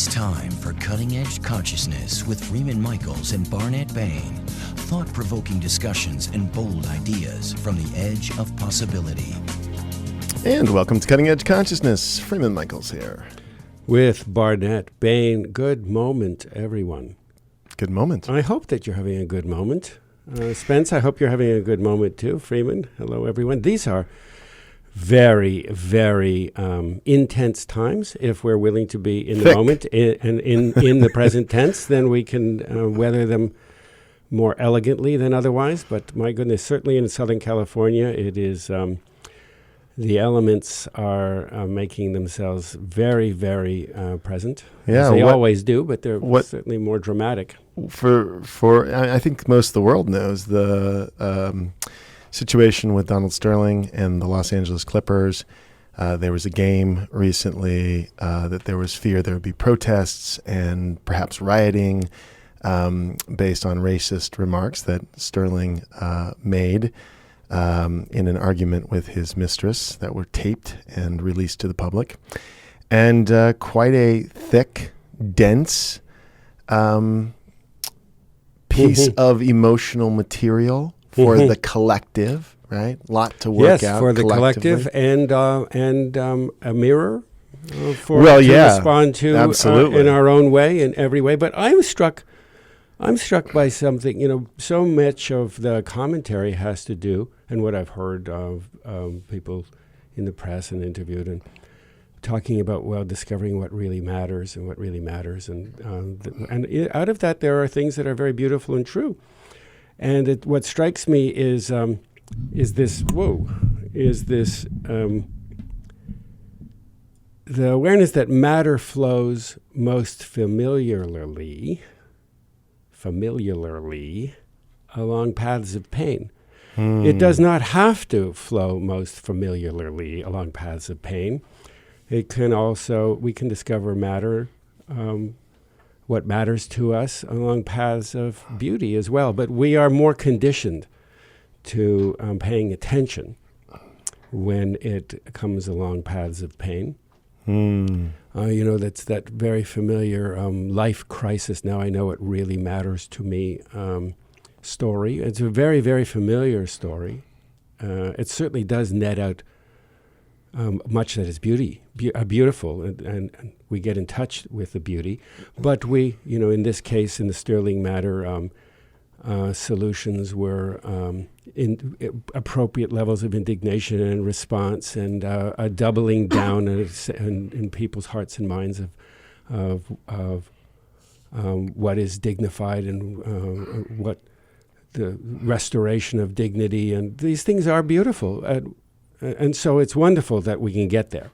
It's time for Cutting Edge Consciousness with Freeman Michaels and Barnet Bain. Thought-provoking discussions and bold ideas from the edge of possibility. And welcome to Cutting Edge Consciousness. Freeman Michaels here. With Barnet Bain. Good moment, everyone. Good moment. I hope that you're having a good moment. Spence, I hope you're having a good moment too. Freeman, hello, everyone. These are very, very intense times. If we're willing to be in the moment and in the present tense, then we can weather them more elegantly than otherwise. But my goodness, certainly in Southern California, it is the elements are making themselves very, very present. Yeah, as they always do, but they're certainly more dramatic. I think most of the world knows the situation with Donald Sterling and the Los Angeles Clippers. There was a game recently that there was fear there would be protests and perhaps rioting based on racist remarks that Sterling made in an argument with his mistress that were taped and released to the public. And quite a thick, dense piece of emotional material for the collective, right? A lot to work out. Yes, for the collective and a mirror for to respond to in our own way, in every way. But I'm struck by something. You know, so much of the commentary has to do, and what I've heard of people in the press and interviewed and talking about, discovering what really matters and what really matters, and out of that there are things that are very beautiful and true. And what strikes me is this the awareness that matter flows most familiarly along paths of pain. It does not have to flow most familiarly along paths of pain. It can also, we can discover matter, what matters to us along paths of beauty as well. But we are more conditioned to paying attention when it comes along paths of pain. That's that very familiar life crisis. Now I know what really matters to me story. It's a very, very familiar story. It certainly does net out much that is beautiful, and we get in touch with the beauty. But we, in this case, in the Sterling matter, solutions were in appropriate levels of indignation and response, and a doubling down in people's hearts and minds of what is dignified and what the restoration of dignity, and these things are beautiful. And so it's wonderful that we can get there.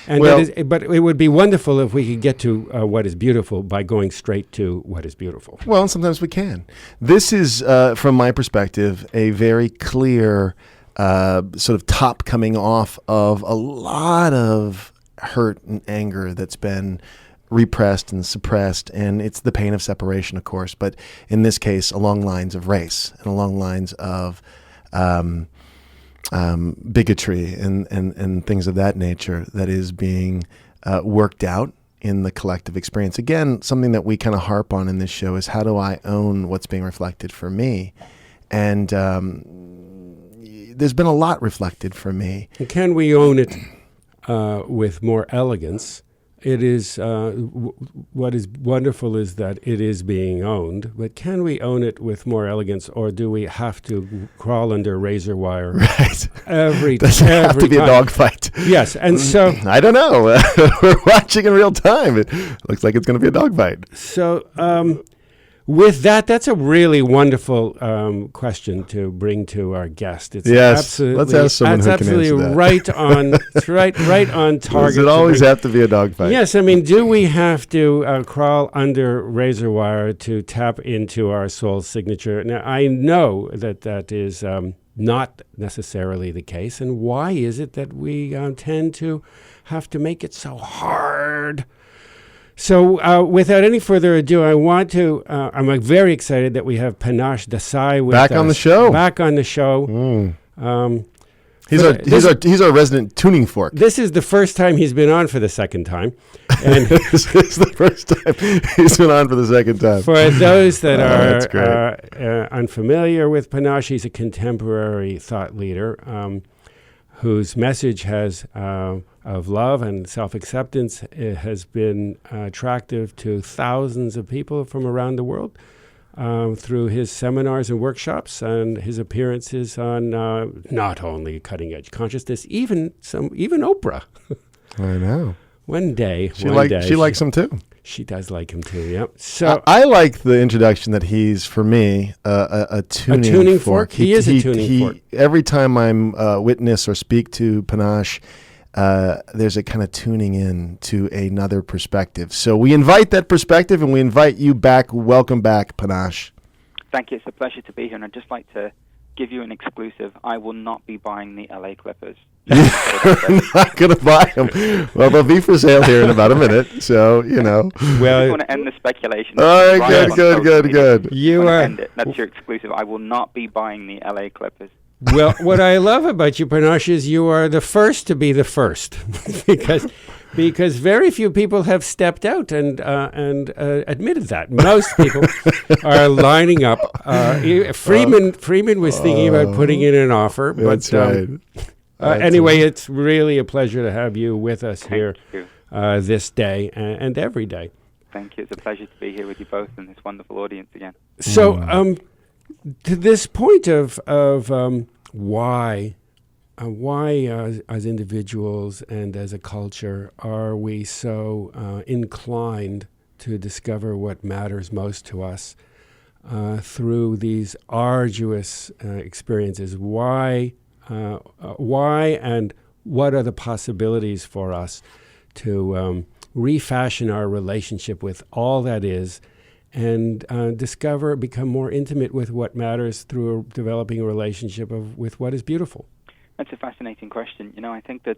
But it would be wonderful if we could get to what is beautiful by going straight to what is beautiful. Well, and sometimes we can. This is, from my perspective, a very clear sort of top coming off of a lot of hurt and anger that's been repressed and suppressed, and it's the pain of separation, of course, but in this case, along lines of race and along lines of bigotry and things of that nature that is being worked out in the collective experience. Again, something that we kind of harp on in this show is, how do I own what's being reflected for me? And there's been a lot reflected for me. And can we own it with more elegance? It is what is wonderful is that it is being owned, but can we own it with more elegance, or do we have to crawl under razor wire? Right. Does it have to be a dogfight? Yes, and so I don't know. We're watching in real time. It looks like it's going to be a dogfight. So with that's a really wonderful question to bring to our guest. It's let's ask someone who can answer that. Right on. It's right on target. Does it always have to be a dogfight? Yes, I mean, do we have to crawl under razor wire to tap into our soul signature? Now, I know that is not necessarily the case, and why is it that we tend to have to make it so hard? So without any further ado, I'm very excited that we have Panache Desai with us. Back on the show. Back on the show. He's our resident tuning fork. This is the first time he's been on for the second time. And This is the first time he's been on for the second time. for those that that's are unfamiliar with Panache, he's a contemporary thought leader whose message has of love and self-acceptance has been attractive to thousands of people from around the world. Through his seminars and workshops and his appearances on not only Cutting Edge Consciousness, even Oprah. I know. One day, She likes him too. She does like him too. Yep. So I like the introduction that he's, for me, a tuning fork. He is a tuning fork. Every time I'm witness or speak to Panache, there's a kind of tuning in to another perspective. So we invite that perspective, and we invite you back. Welcome back, Panache. Thank you. It's a pleasure to be here, and I'd just like to give you an exclusive. I will not be buying the LA Clippers. You're not going to buy them. Well, they'll be for sale here in about a minute, so, you know. Well, I want to end the speculation. All right, good. You are. That's your exclusive. I will not be buying the LA Clippers. Well, what I love about you, Panache, is you are the first to be the first, because very few people have stepped out and admitted that. Most people are lining up. Freeman was thinking about putting in an offer, but That's right. anyway, it's really a pleasure to have you with us here you. this day and every day. Thank you. It's a pleasure to be here with you both and this wonderful audience again. So, to this point of why as individuals and as a culture are we so inclined to discover what matters most to us through these arduous experiences? Why and what are the possibilities for us to refashion our relationship with all that is, and become more intimate with what matters through developing a relationship with what is beautiful? That's a fascinating question. You know, I think that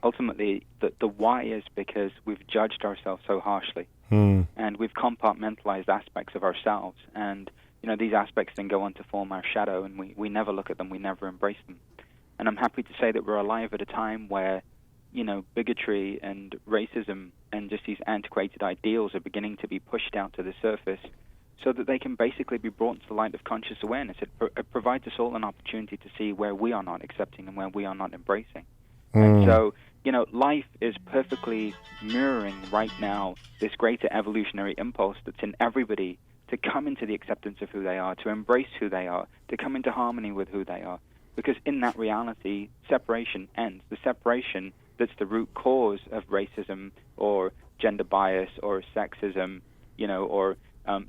ultimately the why is because we've judged ourselves so harshly, and we've compartmentalized aspects of ourselves, and you know these aspects then go on to form our shadow, and we never look at them, we never embrace them. And I'm happy to say that we're alive at a time where, you know, bigotry and racism and just these antiquated ideals are beginning to be pushed out to the surface so that they can basically be brought into the light of conscious awareness. It provides us all an opportunity to see where we are not accepting and where we are not embracing. And so, you know, life is perfectly mirroring right now this greater evolutionary impulse that's in everybody to come into the acceptance of who they are, to embrace who they are, to come into harmony with who they are. Because in that reality, separation ends. The separation that's the root cause of racism or gender bias or sexism, you know, or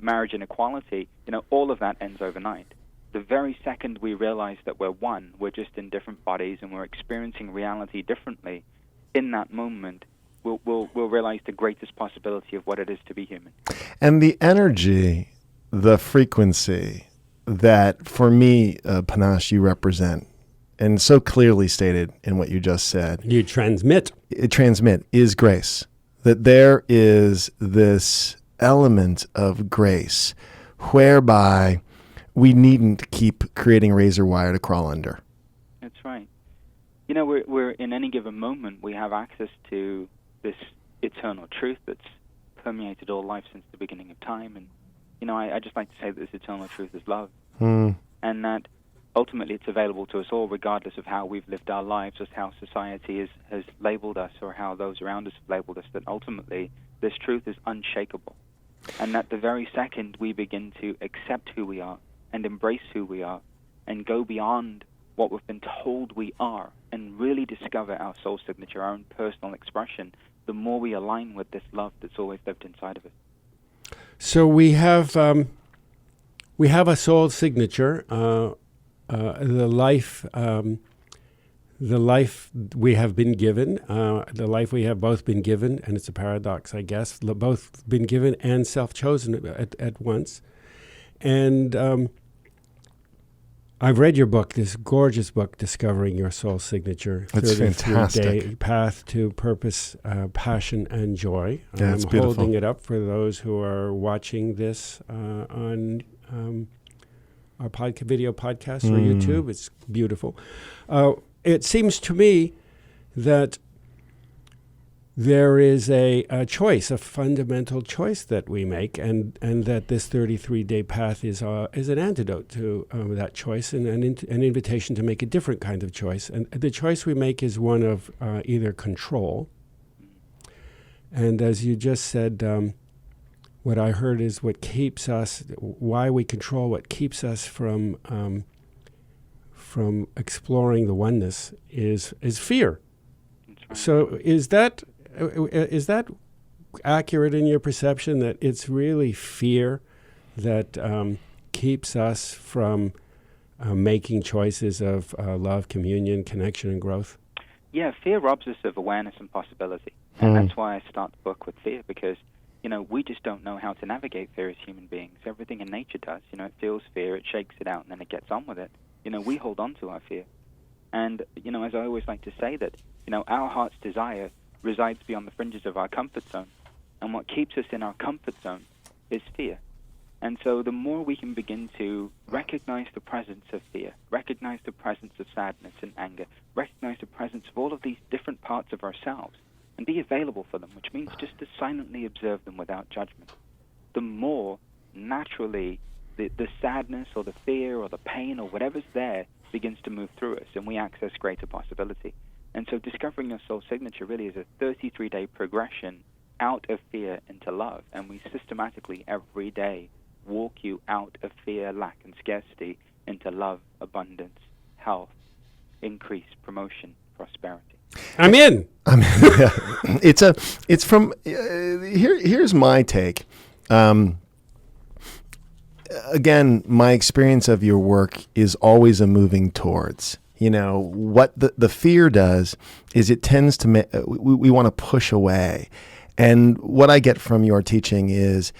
marriage inequality, you know, all of that ends overnight. The very second we realize that we're one, we're just in different bodies and we're experiencing reality differently, in that moment, we'll realize the greatest possibility of what it is to be human. And the energy, the frequency that, for me, Panache, you represent, and so clearly stated in what you just said. You transmit. Is grace. That there is this element of grace whereby we needn't keep creating razor wire to crawl under. That's right. You know, we're in any given moment, we have access to this eternal truth that's permeated all life since the beginning of time. And, you know, I just like to say that this eternal truth is love. And that ultimately it's available to us all, regardless of how we've lived our lives, or how society has labeled us, or how those around us have labeled us, that ultimately this truth is unshakable. And that the very second we begin to accept who we are and embrace who we are and go beyond what we've been told we are and really discover our soul signature, our own personal expression, the more we align with this love that's always lived inside of us. So we have a soul signature, the life we have been given, the life we have both been given, and it's a paradox, I guess, both been given and self-chosen at once. And I've read your book, this gorgeous book, Discovering Your Soul Signature. It's fantastic. 3-day path to purpose, passion, and joy. Yeah, it's I'm beautiful. holding it up for those who are watching this on our video podcast or YouTube. It's beautiful. it seems to me that there is a choice, a fundamental choice that we make, and that this 33-day path is an antidote to that choice, and an invitation to make a different kind of choice. And the choice we make is one of either control, and as you just said, what I heard is what keeps us, why we control, what keeps us from exploring the oneness is fear. Right. So is that accurate in your perception, that it's really fear that keeps us from making choices of love, communion, connection, and growth? Yeah, fear robs us of awareness and possibility. And that's why I start the book with fear, because, we just don't know how to navigate fear as human beings. Everything in nature does. It feels fear, it shakes it out, and then it gets on with it. We hold on to our fear. And, as I always like to say that, our heart's desire resides beyond the fringes of our comfort zone. And what keeps us in our comfort zone is fear. And so the more we can begin to recognize the presence of fear, recognize the presence of sadness and anger, recognize the presence of all of these different parts of ourselves, and be available for them, which means just to silently observe them without judgment, the more naturally the sadness or the fear or the pain or whatever's there begins to move through us, and we access greater possibility. And so discovering your soul signature really is a 33-day progression out of fear into love, and we systematically every day walk you out of fear, lack, and scarcity into love, abundance, health, increase, promotion, prosperity. I'm in. Yeah. It's from here's my take. Again, my experience of your work is always a moving towards. What the fear does is it tends to we want to push away. And what I get from your teaching is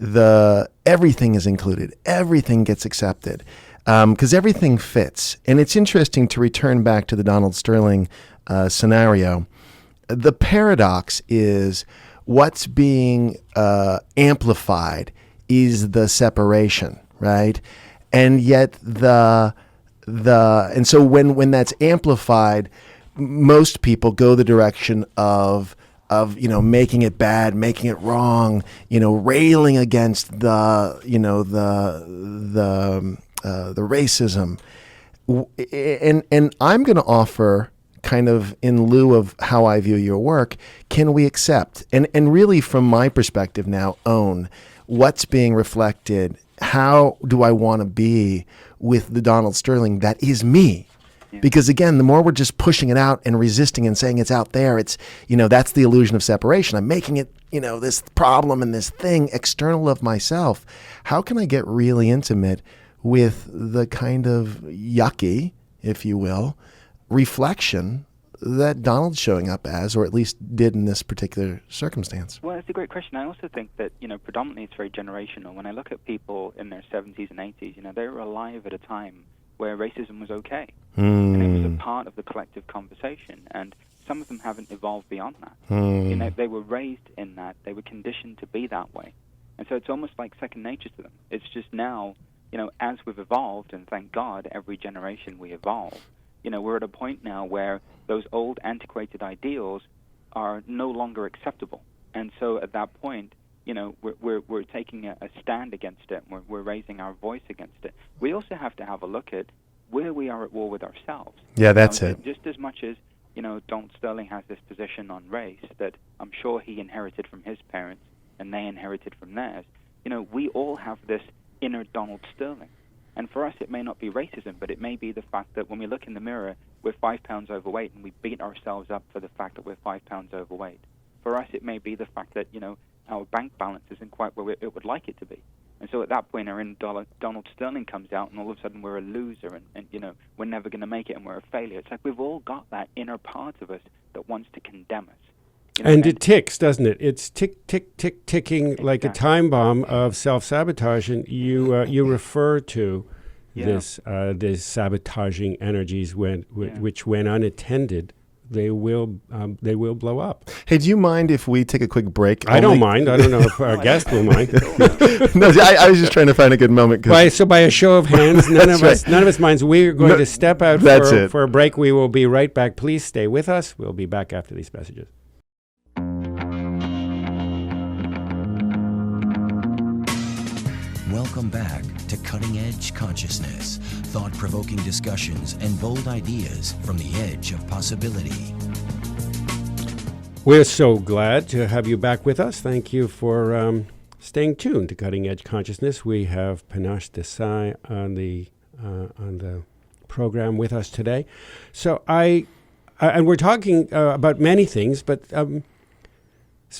everything is included, everything gets accepted, because everything fits. And it's interesting to return back to the Donald Sterling scenario. The paradox is what's being amplified is the separation, right? And yet and so when that's amplified, most people go the direction of making it bad, making it wrong, railing against the racism. And I'm going to offer, kind of in lieu of how I view your work, can we accept and really from my perspective now own what's being reflected? How do I want to be with the Donald Sterling that is me? Yeah. Because again, the more we're just pushing it out and resisting and saying it's out there, it's, that's the illusion of separation. I'm making it, this problem and this thing external of myself. How can I get really intimate with the kind of yucky, if you will, reflection that Donald's showing up as, or at least did in this particular circumstance? Well, it's a great question. I also think that, predominantly it's very generational. When I look at people in their 70s and 80s, they were alive at a time where racism was okay. And it was a part of the collective conversation. And some of them haven't evolved beyond that. They were raised in that. They were conditioned to be that way. And so it's almost like second nature to them. It's just now, as we've evolved, and thank God every generation we evolve, we're at a point now where those old antiquated ideals are no longer acceptable. And so at that point, we're taking a stand against it. We're raising our voice against it. We also have to have a look at where we are at war with ourselves. Yeah, that's it. Just as much as, Donald Sterling has this position on race that I'm sure he inherited from his parents and they inherited from theirs, we all have this inner Donald Sterling. And for us, it may not be racism, but it may be the fact that when we look in the mirror, we're 5 pounds overweight, and we beat ourselves up for the fact that we're 5 pounds overweight. For us, it may be the fact that, our bank balance isn't quite where it would like it to be. And so at that point, our inner Donald Sterling comes out, and all of a sudden we're a loser, and we're never going to make it, and we're a failure. It's like we've all got that inner part of us that wants to condemn us. And it ticks, doesn't it? It's tick, tick, tick, ticking like a time bomb of self-sabotage. And you refer to this sabotaging energies which, when unattended, they will blow up. Hey, do you mind if we take a quick break? I don't mind. I don't know if our guest will mind. No, I was just trying to find a good moment. So by a show of hands, none of us minds. We're going to step out for a break. We will be right back. Please stay with us. We'll be back after these messages. Welcome back to Cutting Edge Consciousness, thought-provoking discussions and bold ideas from the edge of possibility. We're so glad to have you back with us. Thank you for staying tuned to Cutting Edge Consciousness. We have Panache Desai on the program with us today. So and we're talking about many things, but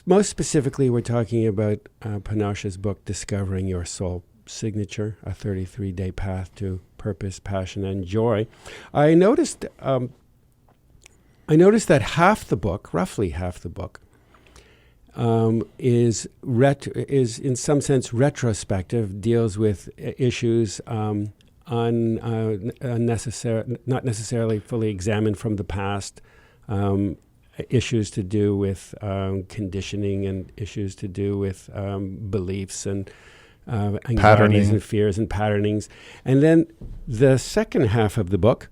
most specifically, we're talking about Panache's book, Discovering Your Soul Signature, a 33-day path to purpose, passion, and joy. I noticed that roughly half the book, is in some sense retrospective, deals with issues not necessarily fully examined from the past. Issues to do with conditioning and issues to do with beliefs and anxieties and fears and patternings. And then the second half of the book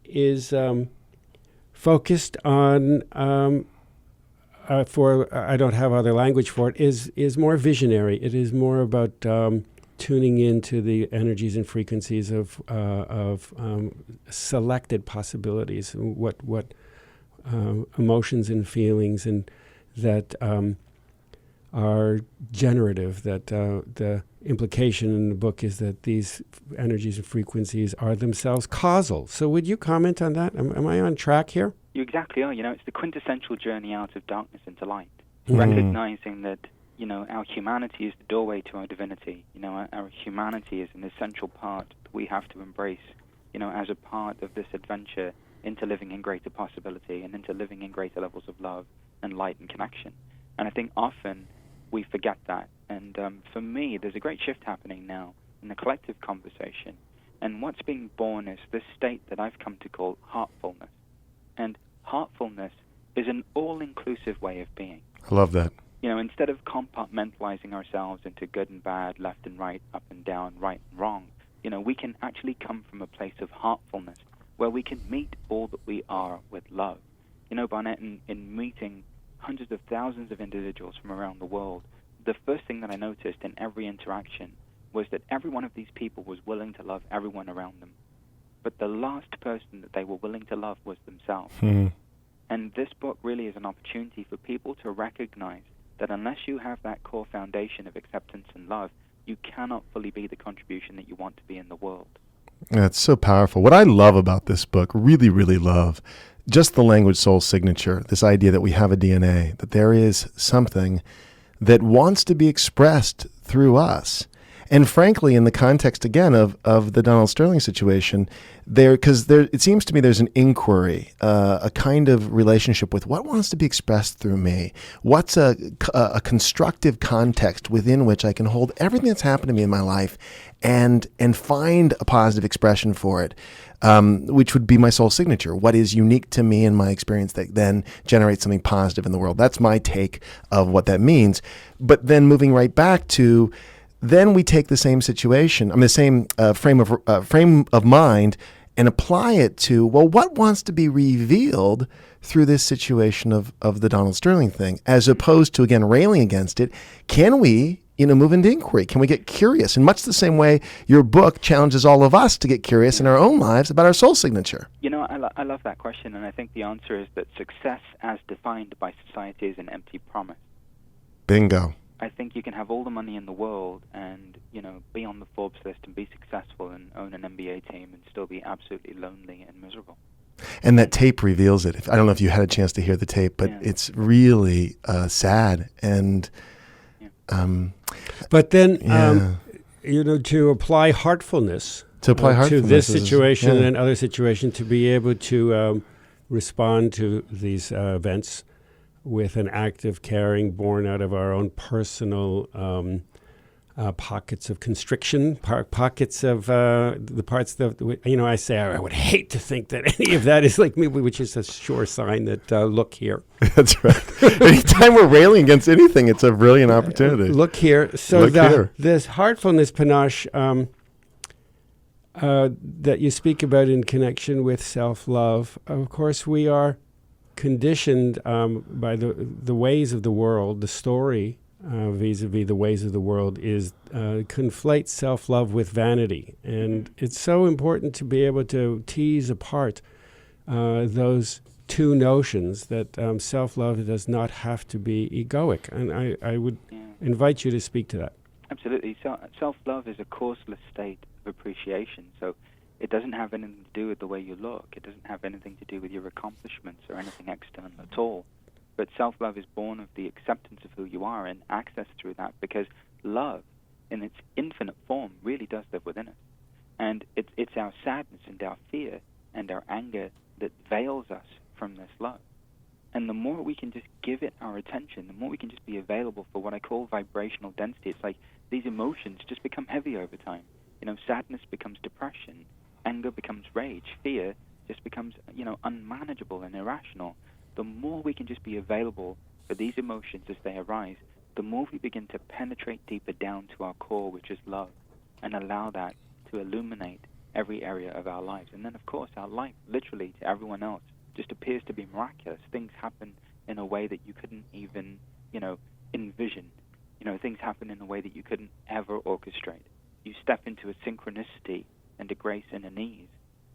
is focused on, I don't have other language for it, is more visionary. It is more about tuning into the energies and frequencies of selected possibilities, what emotions and feelings and that are generative, that the implication in the book is that these energies and frequencies are themselves causal. So would you comment on that? Am I on track here? You exactly are. It's the quintessential journey out of darkness into light. Recognizing that, our humanity is the doorway to our divinity. Our humanity is an essential part that we have to embrace, as a part of this adventure into living in greater possibility and into living in greater levels of love and light and connection. And I think often we forget that. And for me, there's a great shift happening now in the collective conversation. And what's being born is this state that I've come to call heartfulness. And heartfulness is an all-inclusive way of being. I love that. Instead of compartmentalizing ourselves into good and bad, left and right, up and down, right and wrong, we can actually come from a place of heartfulness where we can meet all that we are with love. Barnet, in meeting hundreds of thousands of individuals from around the world, the first thing that I noticed in every interaction was that every one of these people was willing to love everyone around them. But the last person that they were willing to love was themselves. And this book really is an opportunity for people to recognize that unless you have that core foundation of acceptance and love, you cannot fully be the contribution that you want to be in the world. That's so powerful. What I love about this book, really, really love, just the language soul signature, this idea that we have a DNA, that there is something that wants to be expressed through us. And frankly, in the context, again, of the Donald Sterling situation, it seems to me there's an inquiry, a kind of relationship with what wants to be expressed through me. What's a constructive context within which I can hold everything that's happened to me in my life and find a positive expression for it, which would be my soul signature. What is unique to me and my experience that then generates something positive in the world. That's my take of what that means. But then moving right back to, then we take the same situation, the same frame of mind, and apply it to, well, what wants to be revealed through this situation of the Donald Sterling thing, as opposed to, again, railing against it. Can we, move into inquiry? Can we get curious? In much the same way your book challenges all of us to get curious in our own lives about our soul signature. I love that question, and I think the answer is that success as defined by society is an empty promise. Bingo. I think you can have all the money in the world and, be on the Forbes list and be successful and own an NBA team and still be absolutely lonely and miserable. And that tape reveals it. I don't know if you had a chance to hear the tape, but it's really sad. And, but then, to apply heartfulness to this situation and other situations, to be able to respond to these events with an act of caring born out of our own personal pockets of constriction, pockets of the parts that, I say I would hate to think that any of that is like me, which is a sure sign that look here. That's right. Anytime we're railing against anything, it's a brilliant opportunity. Look here. So here. This heartfulness, Panache, that you speak about in connection with self-love, of course we are conditioned by the ways of the world. The story vis-a-vis the ways of the world is conflates self-love with vanity. And it's so important to be able to tease apart those two notions that self-love does not have to be egoic. And I would invite you to speak to that. Absolutely. Self-love is a causeless state of appreciation. So it doesn't have anything to do with the way you look. It doesn't have anything to do with your accomplishments or anything external at all. But self-love is born of the acceptance of who you are and access through that, because love, in its infinite form, really does live within us. And it's our sadness and our fear and our anger that veils us from this love. And the more we can just give it our attention, the more we can just be available for what I call vibrational density. It's like these emotions just become heavy over time. Sadness becomes depression, anger becomes rage, fear just becomes, unmanageable and irrational. The more we can just be available for these emotions as they arise, the more we begin to penetrate deeper down to our core, which is love, and allow that to illuminate every area of our lives. And then, of course, our life, literally, to everyone else, just appears to be miraculous. Things happen in a way that you couldn't even, envision. Things happen in a way that you couldn't ever orchestrate. You step into a synchronicity and a grace and an ease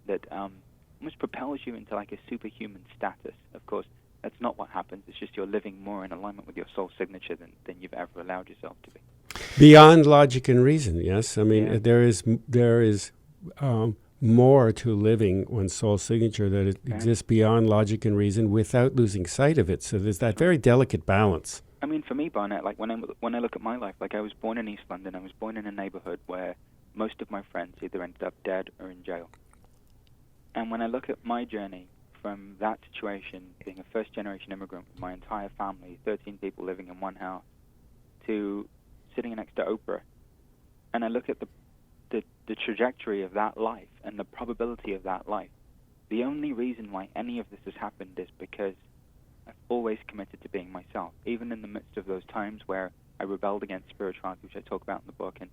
that almost propels you into like a superhuman status. Of course, that's not what happens. It's just you're living more in alignment with your soul signature than you've ever allowed yourself to be. Beyond logic and reason, yes. I mean, there is more to living one's soul signature that exists beyond logic and reason without losing sight of it. So there's that very delicate balance. I mean, for me, Barnet, like when I look at my life, like I was born in East London. I was born in a neighborhood where most of my friends either ended up dead or in jail. And when I look at my journey from that situation, being a first-generation immigrant with my entire family, 13 people living in one house, to sitting next to Oprah, and I look at the trajectory of that life and the probability of that life, the only reason why any of this has happened is because I've always committed to being myself, even in the midst of those times where I rebelled against spirituality, which I talk about in the book, and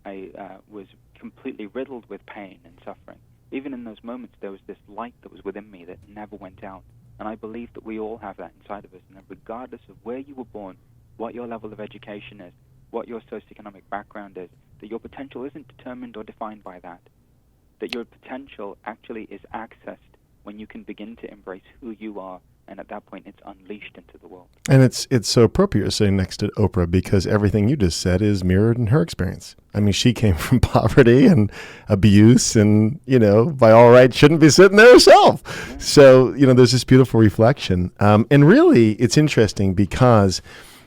I was completely riddled with pain and suffering. Even in those moments, there was this light that was within me that never went out. And I believe that we all have that inside of us. And that regardless of where you were born, what your level of education is, what your socioeconomic background is, that your potential isn't determined or defined by that. That your potential actually is accessed when you can begin to embrace who you are. And at that point, it's unleashed into the world. And it's so appropriate sitting next to Oprah, because everything you just said is mirrored in her experience. I mean, she came from poverty and abuse and, by all rights, shouldn't be sitting there herself. Yeah. So, there's this beautiful reflection. And really, it's interesting because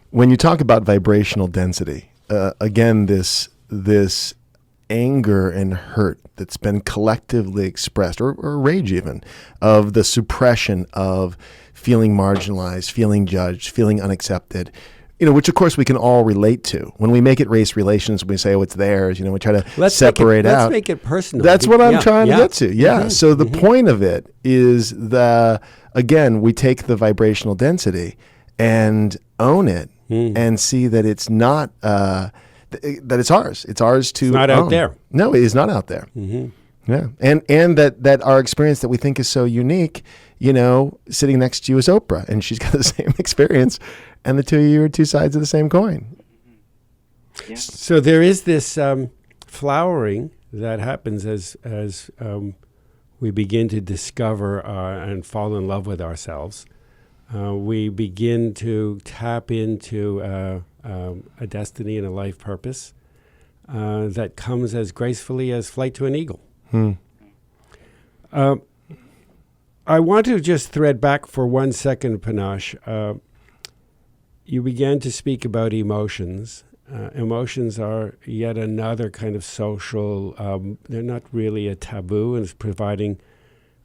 when you talk about vibrational density, again, this anger and hurt that's been collectively expressed, or rage even, of the suppression of feeling marginalized, feeling judged, feeling unaccepted, which of course we can all relate to. When we make it race relations, we say, oh, it's theirs, we try to separate out. Let's make it personal. That's what I'm trying to get to. Yeah. Mm-hmm. So the point of it is again, we take the vibrational density and own it and see that it's not, that it's ours. It's ours to own. It's not out there. No, it is not out there. Mm-hmm. Yeah. And that our experience that we think is so unique, sitting next to you is Oprah, and she's got the same experience, and the two of you are two sides of the same coin. Yeah. So there is this flowering that happens as we begin to discover and fall in love with ourselves. We begin to tap into a destiny and a life purpose that comes as gracefully as flight to an eagle. I want to just thread back for 1 second, Panache. You began to speak about emotions. Emotions are yet another kind of social, they're not really a taboo, and it's providing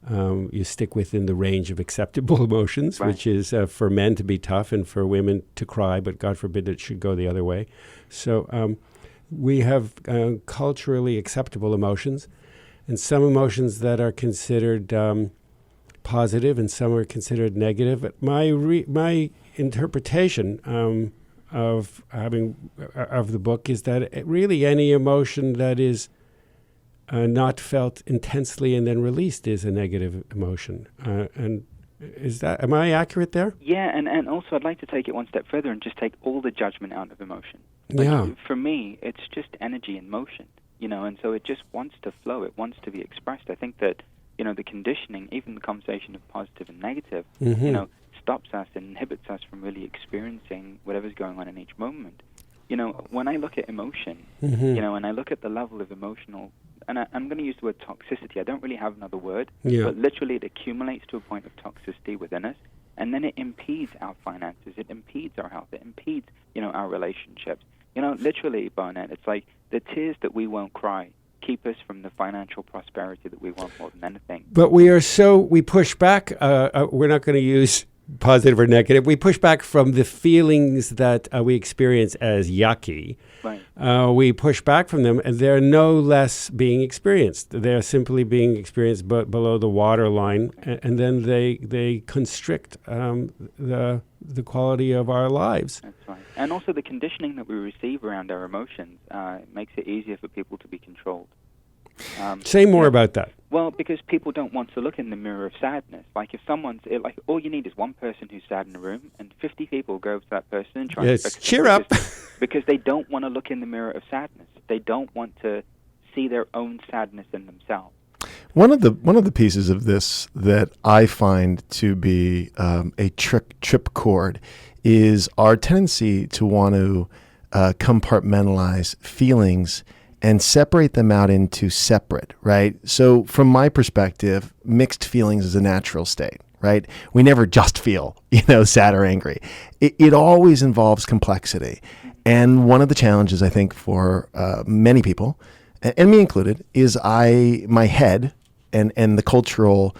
you stick within the range of acceptable emotions, Right. which is for men to be tough and for women to cry, but God forbid it should go the other way. So we have culturally acceptable emotions, and some emotions that are considered positive and some are considered negative. But my interpretation of the book is that really any emotion that is not felt intensely and then released is a negative emotion. And am I accurate there? Yeah, and also I'd like to take it one step further and just take all the judgment out of emotion. For me, it's just energy in motion, and so it just wants to flow. It wants to be expressed. I think that, the conditioning, even the conversation of positive and negative, stops us and inhibits us from really experiencing whatever's going on in each moment. When I look at emotion, and I look at the level of emotional, and I'm going to use the word toxicity. I don't really have another word, but literally it accumulates to a point of toxicity within us, and then it impedes our finances, it impedes our health, it impedes, our relationships. Literally, Barnet, it's like the tears that we won't cry keep us from the financial prosperity that we want more than anything. But we push back. We're not going to use positive or negative. We push back from the feelings that we experience as yucky. Right. We push back from them, and they're no less being experienced. They're simply being experienced below the waterline, and then they constrict the quality of our lives. That's right. And also the conditioning that we receive around our emotions makes it easier for people to be controlled. Say more about that. Well, because people don't want to look in the mirror of sadness. Like if all you need is one person who's sad in a room, and 50 people go up to that person and try to fix it. Cheer up. Because they don't want to look in the mirror of sadness. They don't want to see their own sadness in themselves. One of the pieces of this that I find to be a tripcord is our tendency to want to compartmentalize feelings and separate them out into separate, right? So from my perspective, mixed feelings is a natural state, right? We never just feel, sad or angry. It always involves complexity. And one of the challenges, I think, for many people, and me included, is my head and the cultural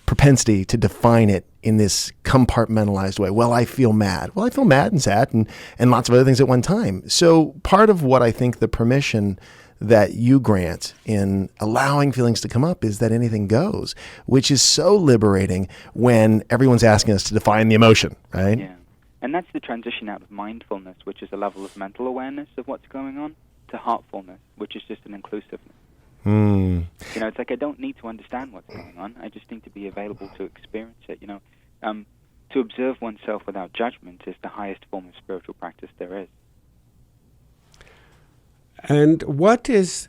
propensity to define it in this compartmentalized way. Well, I feel mad. Well, I feel mad and sad and lots of other things at one time. So part of what I think the permission that you grant in allowing feelings to come up is that anything goes, which is so liberating when everyone's asking us to define the emotion, right? Yeah. And that's the transition out of mindfulness, which is a level of mental awareness of what's going on, to heartfulness, which is just an inclusiveness. It's like I don't need to understand what's going on. I just need to be available to experience it. To observe oneself without judgment is the highest form of spiritual practice there is. And what is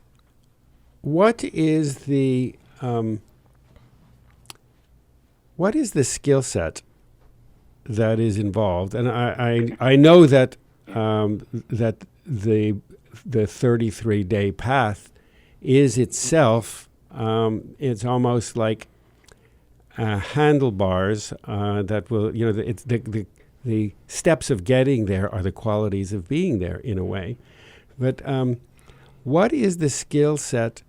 the skill set that is involved? And I know that that the 33-day path is itself, it's almost like handlebars that will, it's the steps of getting there are the qualities of being there in a way. But what is the skill set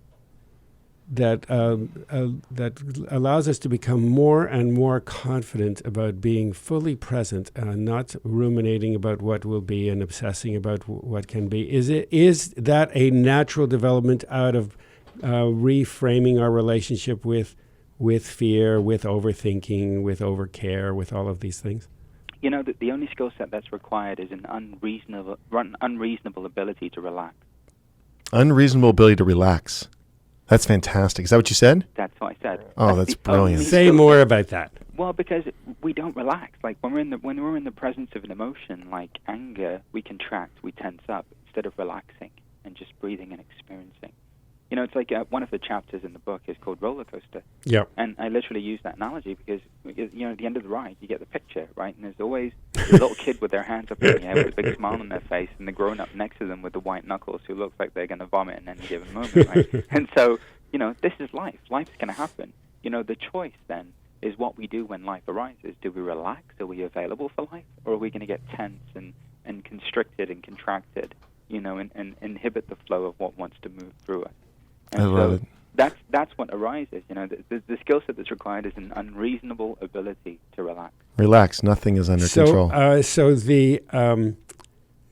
that allows us to become more and more confident about being fully present, not ruminating about what will be and obsessing about what can be? Is that a natural development out of reframing our relationship with fear, with overthinking, with overcare, with all of these things? The only skill set that's required is an unreasonable ability to relax. Unreasonable ability to relax. That's fantastic. Is that what you said? That's what I said. Oh, that's brilliant. Say more about that. Well, because we don't relax. Like when we're in the presence of an emotion like anger, we contract, we tense up instead of relaxing and just breathing and experiencing. It's like one of the chapters in the book is called Roller Coaster. Yeah. And I literally use that analogy because at the end of the ride, you get the picture, right? And there's always a little kid with their hands up in the air with a big smile on their face, and the grown-up next to them with the white knuckles who looks like they're going to vomit in any given moment, right? And so, this is life. Life's going to happen. The choice then is what we do when life arises. Do we relax? Are we available for life? Or are we going to get tense and constricted and contracted, and inhibit the flow of what wants to move through us? And I love it. that's what arises. The skill set that's required is an unreasonable ability to relax. Relax. Nothing is under control. So the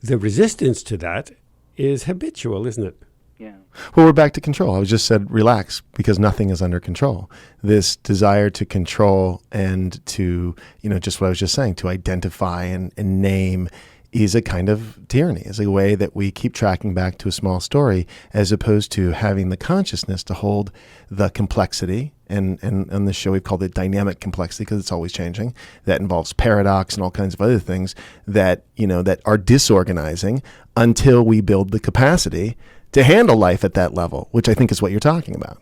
resistance to that is habitual, isn't it? Yeah. Well, we're back to control. I was just said relax because nothing is under control. This desire to control and to, just what I was just saying, to identify and name is a kind of tyranny, is a way that we keep tracking back to a small story as opposed to having the consciousness to hold the complexity. And on this show, we've called it dynamic complexity because it's always changing. That involves paradox and all kinds of other things that, that are disorganizing until we build the capacity to handle life at that level, which I think is what you're talking about.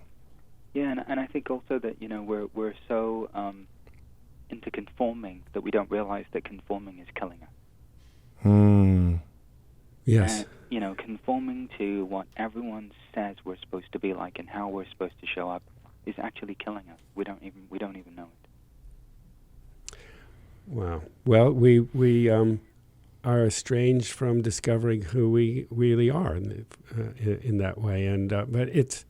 Yeah, and I think also that, we're so into conforming that we don't realize that conforming is killing us. Yes. Conforming to what everyone says we're supposed to be like and how we're supposed to show up is actually killing us. We don't even know it. Wow. Well, we are estranged from discovering who we really are in that way, and but it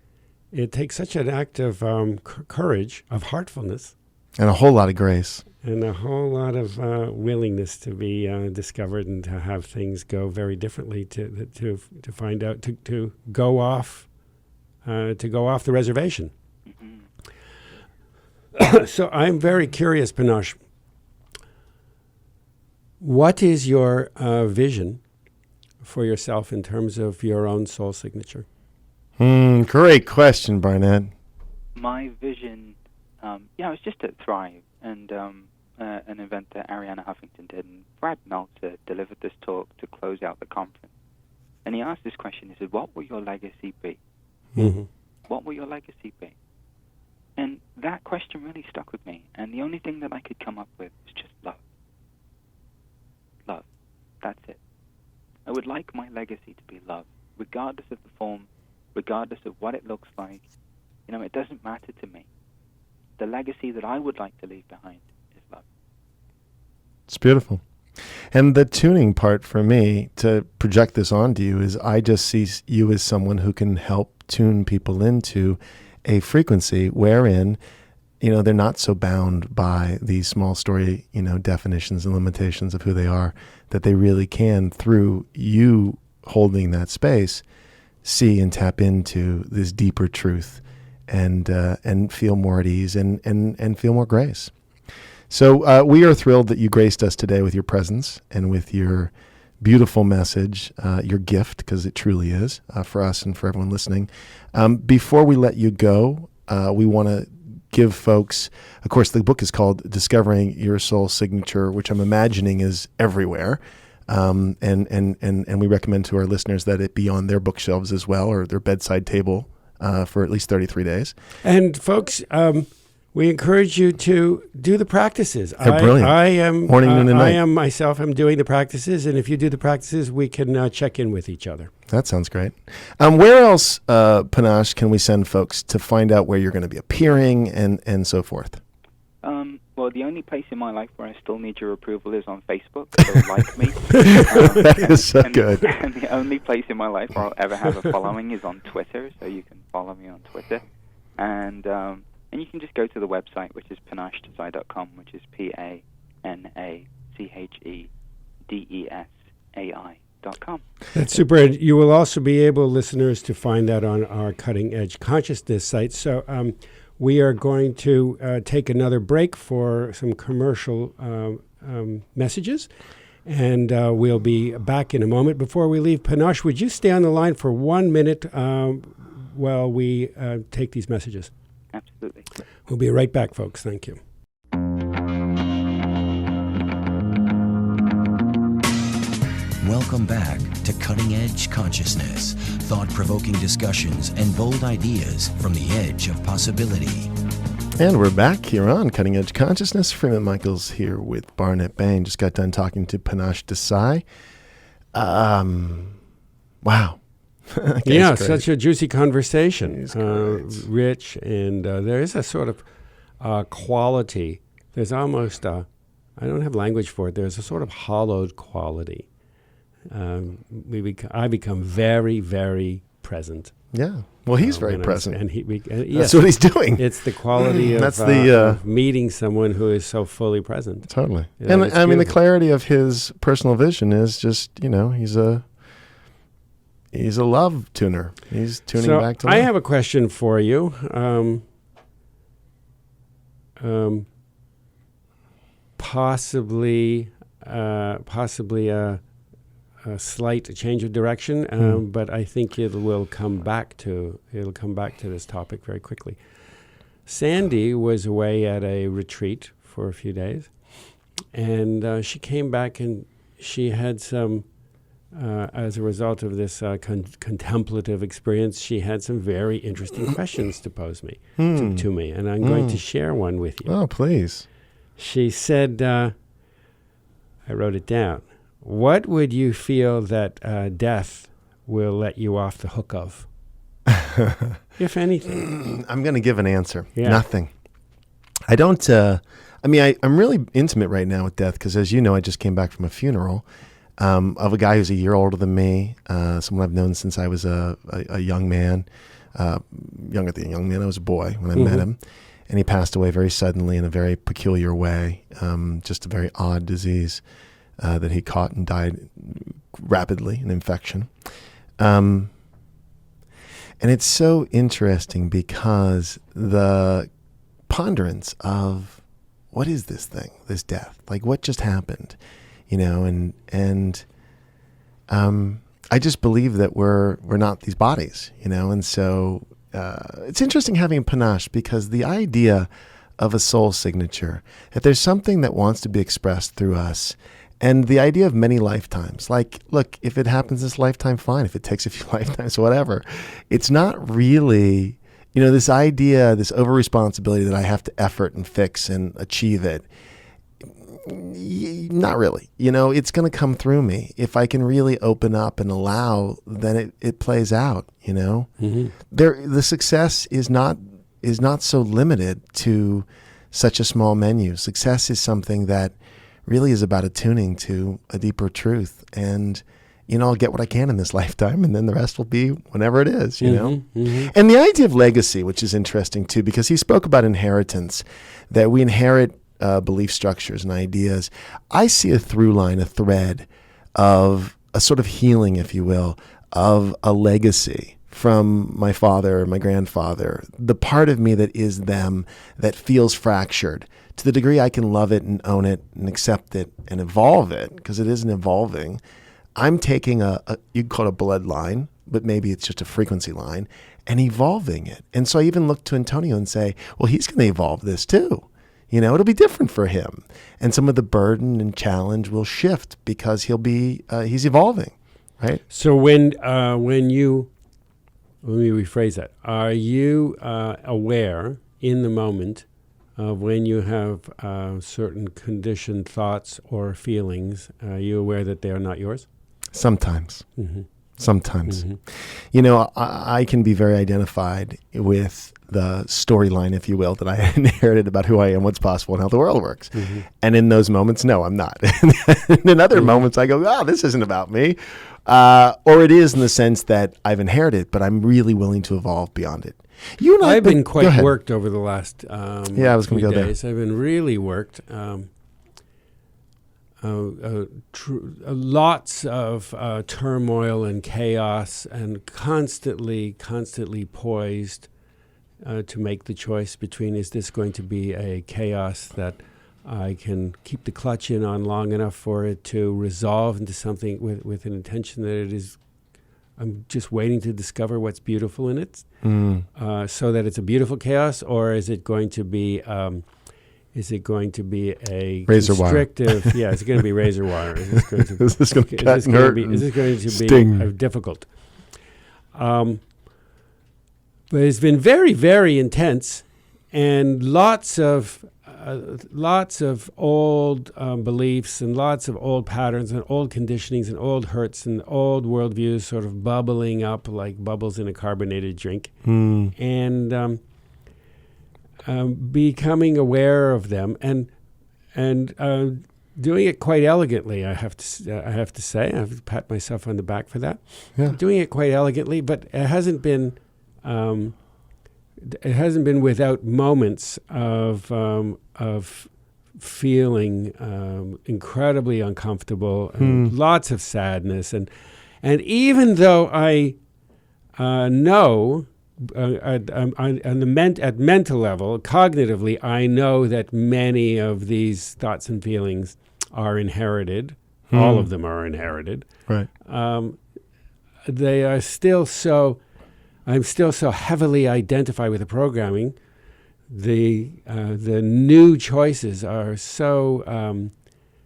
takes such an act of courage, of heartfulness, and a whole lot of grace. And a whole lot of willingness to be discovered and to have things go very differently. To find out to go off the reservation. Mm-hmm. So I'm very curious, Panache. What is your vision for yourself in terms of your own soul signature? Great question, Barnett. My vision, is just to thrive and. An event that Arianna Huffington did, and Brad Meltzer delivered this talk to close out the conference. And he asked this question, he said, what will your legacy be? Mm-hmm. What will your legacy be? And that question really stuck with me, and the only thing that I could come up with was just love. Love. That's it. I would like my legacy to be love, regardless of the form, regardless of what it looks like. It doesn't matter to me. The legacy that I would like to leave behind is love. It's beautiful. And the tuning part for me, to project this onto you, is I just see you as someone who can help tune people into a frequency wherein, they're not so bound by these small story, definitions and limitations of who they are, that they really can, through you holding that space, see and tap into this deeper truth and feel more at ease and feel more grace. So we are thrilled that you graced us today with your presence and with your beautiful message, your gift, because it truly is, for us and for everyone listening. Before we let you go, we want to give folks, of course, the book is called Discovering Your Soul Signature, which I'm imagining is everywhere. And we recommend to our listeners that it be on their bookshelves as well, or their bedside table for at least 33 days. And folks, we encourage you to do the practices. They're brilliant. I am morning, noon, and night. I am myself. I'm doing the practices, and if you do the practices, we can check in with each other. That sounds great. Where else, Panache, can we send folks to find out where you're going to be appearing and so forth? Well, the only place in my life where I still need your approval is on Facebook, so like me. That is so good. And the only place in my life where I'll ever have a following is on Twitter, so you can follow me on Twitter. And you can just go to the website, which is panachedesai.com, which is PANACHEDESAI.com. That's super. And you will also be able, listeners, to find that on our Cutting Edge Consciousness site. So we are going to take another break for some commercial messages, and we'll be back in a moment. Before we leave, Panache, would you stay on the line for 1 minute while we take these messages? Absolutely. We'll be right back, folks. Thank you. Welcome back to Cutting Edge Consciousness, thought-provoking discussions and bold ideas from the edge of possibility. And we're back here on Cutting Edge Consciousness. Freeman Michaels here with Barnet Bain. Just got done talking to Panache Desai. Wow. Yeah, such a juicy conversation. Rich, and there is a sort of quality. There's almost I don't have language for it. There's a sort of hollowed quality. I become very, very present Yeah. Well, he's very present. Yes, that's what he's doing. It's the quality That's of meeting someone who is so fully present. Totally. Yeah, And it's I mean, the beautiful. clarity of his personal vision is just, he's a love tuner. He's tuning So back to I love. have a question for you. Possibly a slight change of direction, but I think it'll come back to this topic very quickly. Sandy was away at a retreat for a few days, and she came back and she had some, as a result of this contemplative experience, she had some very interesting questions to pose to me, and I'm going to share one with you. Oh, please. She said, I wrote it down. What would you feel that death will let you off the hook of? If anything. I'm going to give an answer. Yeah. Nothing. I don't, I'm really intimate right now with death because, as you know, I just came back from a funeral of a guy who's a year older than me, someone I've known since I was a young man. Younger than a young man, I was a boy when I met him. And he passed away very suddenly in a very peculiar way, just a very odd disease that he caught and died rapidly, an infection. And it's so interesting because the ponderance of what is this thing, this death? Like, what just happened? And I just believe that we're not these bodies, and so it's interesting having Panache because the idea of a soul signature, if there's something that wants to be expressed through us, and the idea of many lifetimes, like, look, if it happens this lifetime, fine. If it takes a few lifetimes, whatever. It's not really, this idea, this over-responsibility that I have to effort and fix and achieve it. Not really. It's going to come through me. If I can really open up and allow, then it plays out, The success is not so limited to such a small menu. Success is something that really is about attuning to a deeper truth. And, I'll get what I can in this lifetime, and then the rest will be whenever it is, And the idea of legacy, which is interesting too, because he spoke about inheritance, that we inherit belief structures and ideas. I see a through line, a thread of a sort of healing, if you will, of a legacy from my father, my grandfather, the part of me that is them that feels fractured. To the degree I can love it and own it and accept it and evolve it, because it isn't evolving, I'm taking you'd call it a bloodline, but maybe it's just a frequency line, and evolving it. And so I even look to Antonio and say, well, he's going to evolve this too. It'll be different for him. And some of the burden and challenge will shift because he's evolving, right? So when you, let me rephrase that. Are you aware in the moment of when you have certain conditioned thoughts or feelings? Are you aware that they are not yours? Sometimes. Sometimes. I can be very identified with the storyline, if you will, that I inherited about who I am, what's possible, and how the world works. And in those moments, no, I'm not. And in other moments, I go, this isn't about me. Or it is in the sense that I've inherited, but I'm really willing to evolve beyond it. You and I've been quite worked over the last I was going to go days. there. I've been really worked. Lots of turmoil and chaos, and constantly poised to make the choice between, is this going to be a chaos that I can keep the clutch in on long enough for it to resolve into something with an intention that it is, I'm just waiting to discover what's beautiful in it, so that it's a beautiful chaos, or is it going to be a razor constrictive? Wire. Yeah, is it going to be razor wire? Is this going to cut and hurt? Is this going to sting? Be difficult? But it's been very, very intense, and lots of old beliefs and lots of old patterns and old conditionings and old hurts and old worldviews sort of bubbling up like bubbles in a carbonated drink, and becoming aware of them and doing it quite elegantly. I have to say, I have to pat myself on the back for that. Yeah. Doing it quite elegantly, but it hasn't been without moments of feeling incredibly uncomfortable, and lots of sadness, and even though I know at mental level, cognitively, I know that many of these thoughts and feelings are inherited. All of them are inherited. Right. They are still so. I'm still so heavily identified with the programming. The new choices are so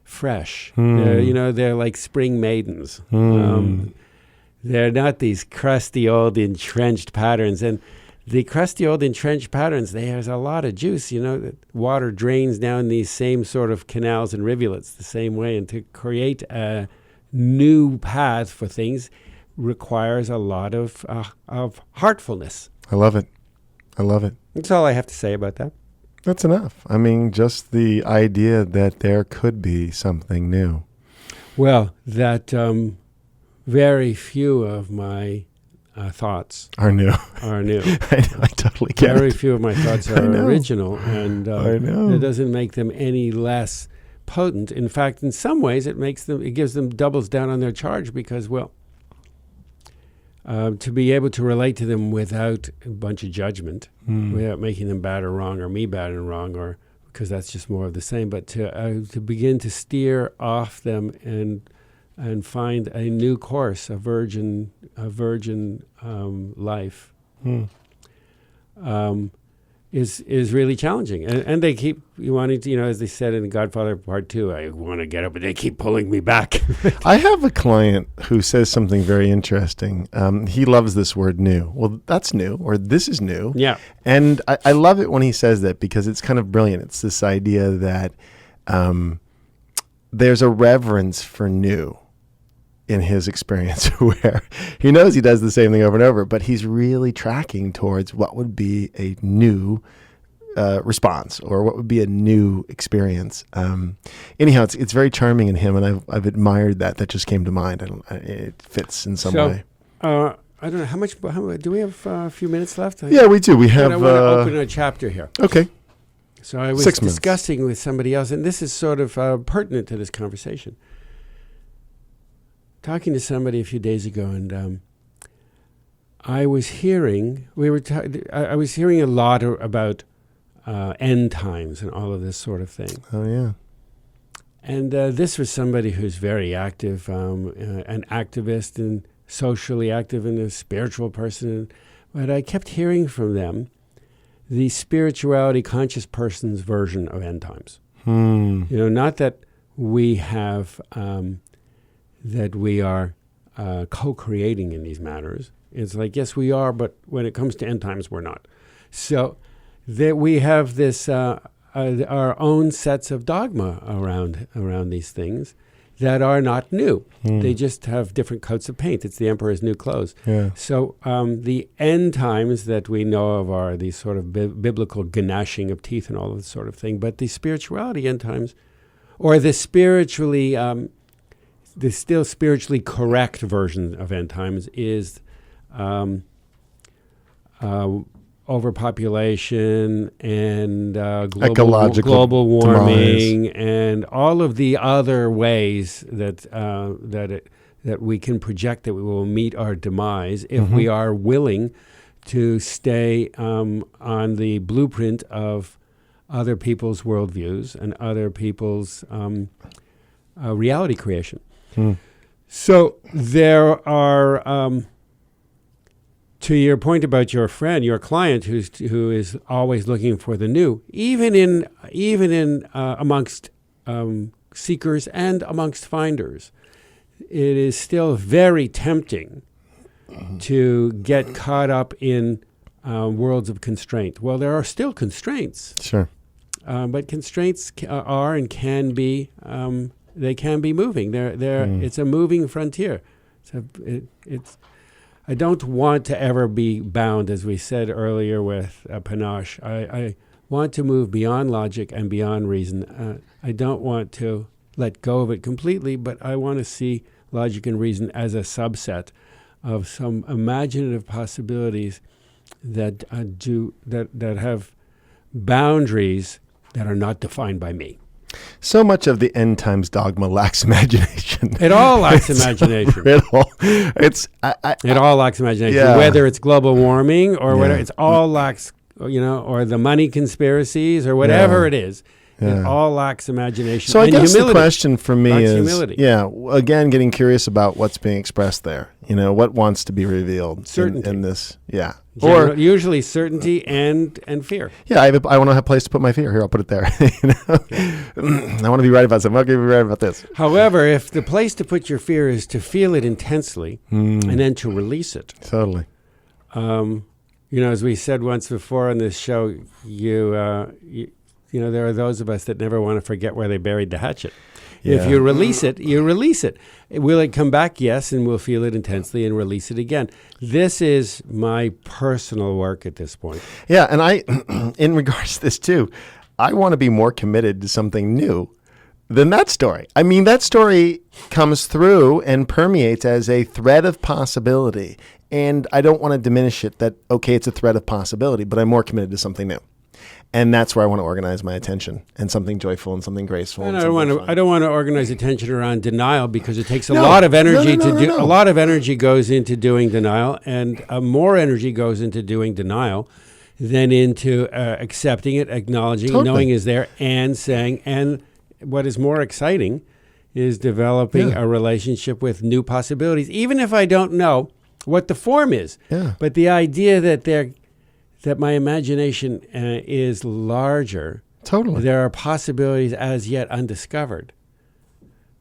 fresh. They're like spring maidens. They're not these crusty old entrenched patterns. And the crusty old entrenched patterns, there's a lot of juice. Water drains down these same sort of canals and rivulets the same way. And to create a new path for things requires a lot of heartfulness. I love it. That's all I have to say about that. That's enough. I mean, just the idea that there could be something new. Well, that very few of my thoughts are new. I know, I totally get Very it. few of my thoughts are original, and I know. it doesn't make them any less potent. In fact, in some ways, it gives them doubles down on their charge because, to be able to relate to them without a bunch of judgment, without making them bad or wrong, or me bad and wrong, or because that's just more of the same. But to begin to steer off them and find a new course, a virgin life, is really challenging. And they keep wanting to, as they said in Godfather Part 2, I want to get up, but they keep pulling me back. I have a client who says something very interesting. He loves this word new. Well, that's new, or this is new. Yeah. And I love it when he says that because it's kind of brilliant. It's this idea that there's a reverence for new in his experience where he knows he does the same thing over and over, but he's really tracking towards what would be a new response or what would be a new experience. Anyhow, it's very charming in him, and I've admired that. That just came to mind. It fits in some way. I don't know, how much do we have a few minutes left? Yeah, we do. We have... I want to open a chapter here. Okay. So I was 6 minutes. discussing with somebody else, and this is sort of pertinent to this conversation. Talking to somebody a few days ago, and I was hearing I was hearing a lot about end times and all of this sort of thing. Oh yeah. And this was somebody who's very active, an activist and socially active and a spiritual person. But I kept hearing from them the spirituality conscious person's version of end times. Not that we have. That we are co-creating in these matters. It's like, yes, we are, but when it comes to end times, we're not. So that we have this our own sets of dogma around these things that are not new. They just have different coats of paint. It's the emperor's new clothes. Yeah. So the end times that we know of are these sort of biblical gnashing of teeth and all of this sort of thing. But the spirituality end times, or the spiritually... the still spiritually correct version of end times is overpopulation and global warming demise. And all of the other ways that we can project that we will meet our demise if we are willing to stay on the blueprint of other people's worldviews and other people's reality creation. So there are, to your point about your friend, your client, who is always looking for the new, even in amongst seekers and amongst finders, it is still very tempting to get caught up in worlds of constraint. Well, there are still constraints. Sure. But constraints are and can be. They can be moving. It's a moving frontier. I don't want to ever be bound, as we said earlier with Panache. I want to move beyond logic and beyond reason. I don't want to let go of it completely, but I want to see logic and reason as a subset of some imaginative possibilities that that have boundaries that are not defined by me. So much of the end times dogma lacks imagination. It all lacks imagination. It all lacks imagination. Yeah. Whether it's global warming or Yeah. whatever, it's all lacks, or the money conspiracies or whatever Yeah. it is. Yeah. It all lacks imagination. So I and guess humility. the question for me Lacks is, humility. again, getting curious about what's being expressed there. What wants to be revealed Certainty. in this? Yeah. Usually certainty and fear. Yeah, I want to have a place to put my fear. Here, I'll put it there. I want to be right about something. I'm going to be right about this. However, if the place to put your fear is to feel it intensely and then to release it. Totally. As we said once before on this show, there are those of us that never want to forget where they buried the hatchet. Yeah. If you release it, you release it. Will it come back? Yes, and we'll feel it intensely and release it again. This is my personal work at this point. Yeah, and I, in regards to this too, I want to be more committed to something new than that story. I mean, that story comes through and permeates as a thread of possibility. And I don't want to diminish it that, okay, it's a thread of possibility, but I'm more committed to something new. And that's where I want to organize my attention, and something joyful and something graceful. And and I don't want to organize attention around denial, because it takes a lot of energy to do. A lot of energy goes into doing denial, and more energy goes into doing denial than into accepting it, acknowledging, knowing is there, and saying. And what is more exciting is developing a relationship with new possibilities, even if I don't know what the form is. Yeah. But the idea that my imagination is larger. Totally. There are possibilities as yet undiscovered.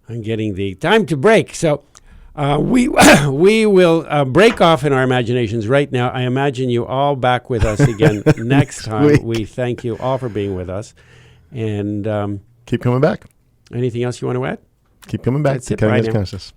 I'm getting the time to break. So we will break off in our imaginations right now. I imagine you all back with us again next time. We thank you all for being with us. And keep coming back. anything else you want to add? Keep coming back That's to it Cutting right Edge now. Consciousness.